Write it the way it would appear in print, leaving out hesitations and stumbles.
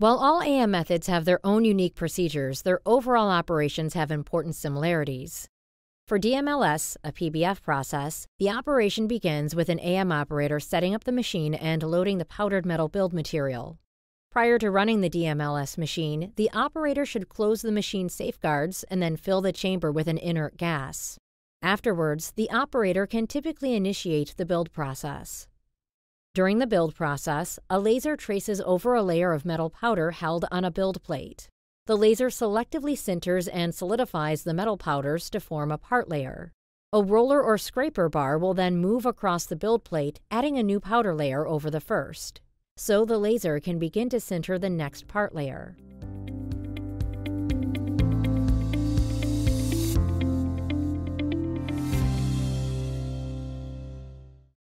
While all AM methods have their own unique procedures, their overall operations have important similarities. For DMLS, a PBF process, the operation begins with an AM operator setting up the machine and loading the powdered metal build material. Prior to running the DMLS machine, the operator should close the machine safeguards and then fill the chamber with an inert gas. Afterwards, the operator can typically initiate the build process. During the build process, a laser traces over a layer of metal powder held on a build plate. The laser selectively sinters and solidifies the metal powders to form a part layer. A roller or scraper bar will then move across the build plate, adding a new powder layer over the first. So the laser can begin to sinter the next part layer.